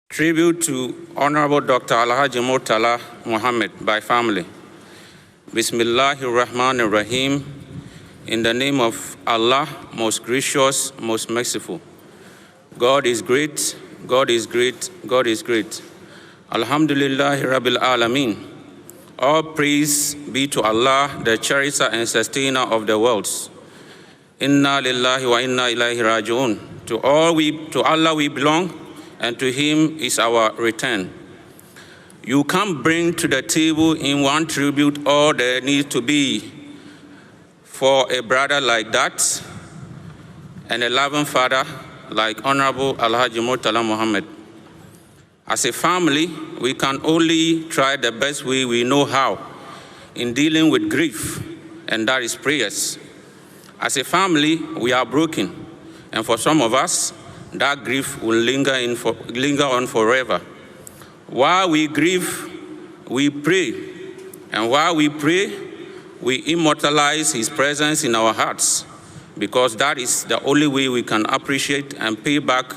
Tribute to Honorable Dr. Alhaji Murtala Mohammed by family. Bismillahir Rahmanir Rahim. In the name of Allah, most gracious, most merciful. God is great, God is great, God is great. Alhamdulillahi Rabbil Alameen. All praise be to Allah, the cherisher and sustainer of the worlds. Inna lillahi wa inna ilayhi raji'un. To Allah we belong, and to him is our return. You can't bring to the table in one tribute all there needs to be for a brother like that and a loving father like Honorable Alhaji Murtala Mohammed. As a family, we can only try the best way we know how in dealing with grief, and that is prayers. As a family, we are broken, and for some of us, that grief will linger on forever. While we grieve, we pray. And while we pray, we immortalize his presence in our hearts, because that is the only way we can appreciate and pay back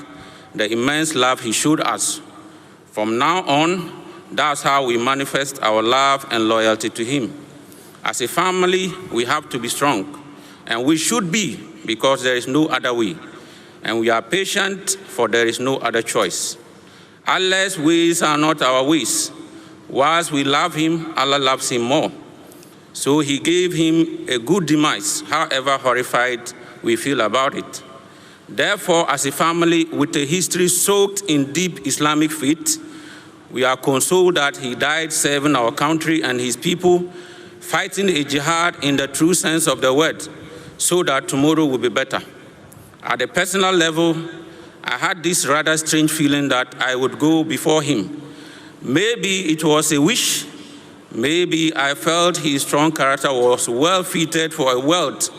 the immense love he showed us. From now on, that's how we manifest our love and loyalty to him. As a family, we have to be strong, and we should be, because there is no other way. And we are patient, for there is no other choice. Allah's ways are not our ways. Whilst we love him, Allah loves him more. So he gave him a good demise, however horrified we feel about it. Therefore, as a family with a history soaked in deep Islamic faith, we are consoled that he died serving our country and his people, fighting a jihad in the true sense of the word, so that tomorrow will be better. At a personal level, I had this rather strange feeling that I would go before him. Maybe it was a wish. Maybe I felt his strong character was well fitted for a world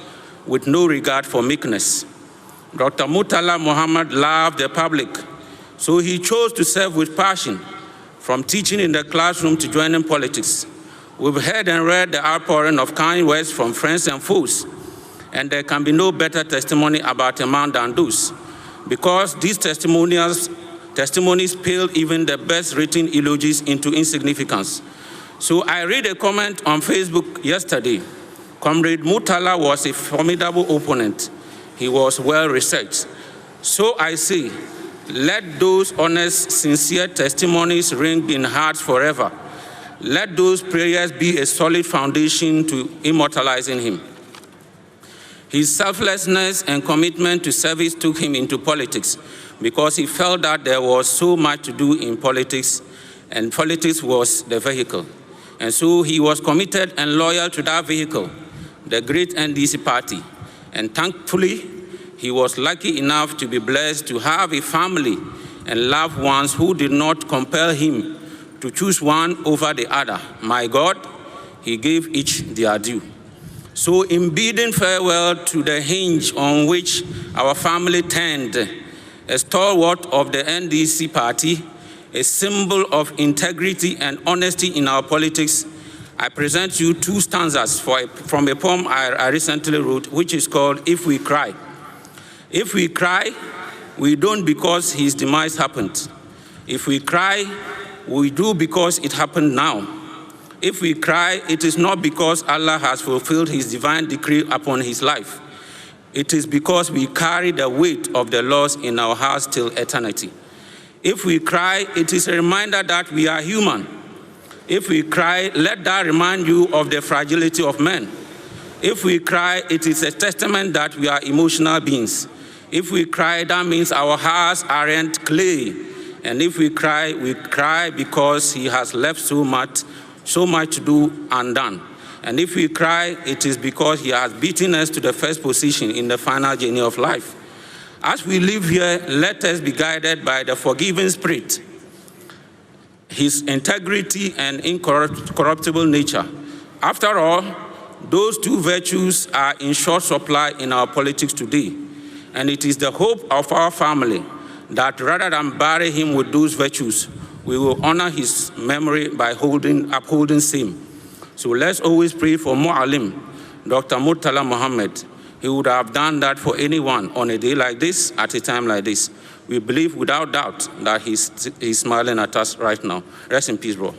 with no regard for meekness. Dr. Murtala Mohammed loved the public, so he chose to serve with passion, from teaching in the classroom to joining politics. We've heard and read the outpouring of kind words from friends and foes, and there can be no better testimony about a man than those, because these testimonies pale even the best written eulogies into insignificance. So I read a comment on Facebook yesterday. Comrade Murtala was a formidable opponent. He was well researched. So I say, let those honest, sincere testimonies ring in hearts forever. Let those prayers be a solid foundation to immortalizing him. His selflessness and commitment to service took him into politics, because he felt that there was so much to do in politics, and politics was the vehicle. And so he was committed and loyal to that vehicle, the great NDC party. And thankfully, he was lucky enough to be blessed to have a family and loved ones who did not compel him to choose one over the other. My God, he gave each their due. So in bidding farewell to the hinge on which our family turned, a stalwart of the NDC party, a symbol of integrity and honesty in our politics, I present you two stanzas from a poem I recently wrote, which is called If We Cry. If we cry, we don't because his demise happened. If we cry, we do because it happened now. If we cry, it is not because Allah has fulfilled his divine decree upon his life. It is because we carry the weight of the loss in our hearts till eternity. If we cry, it is a reminder that we are human. If we cry, let that remind you of the fragility of men. If we cry, it is a testament that we are emotional beings. If we cry, that means our hearts aren't clay. And if we cry because he has left so much to do undone. And if we cry, it is because he has beaten us to the first position in the final journey of life. As we live here, let us be guided by the forgiving spirit. his integrity and incorruptible nature. After all, those two virtues are in short supply in our politics today, and it is the hope of our family that rather than bury him with those virtues, we will honor his memory by upholding same. So let's always pray for Mu'alim, Dr. Murtala Mohammed. He would have done that for anyone on a day like this, at a time like this. We believe without doubt that he's smiling at us right now. Rest in peace, bro.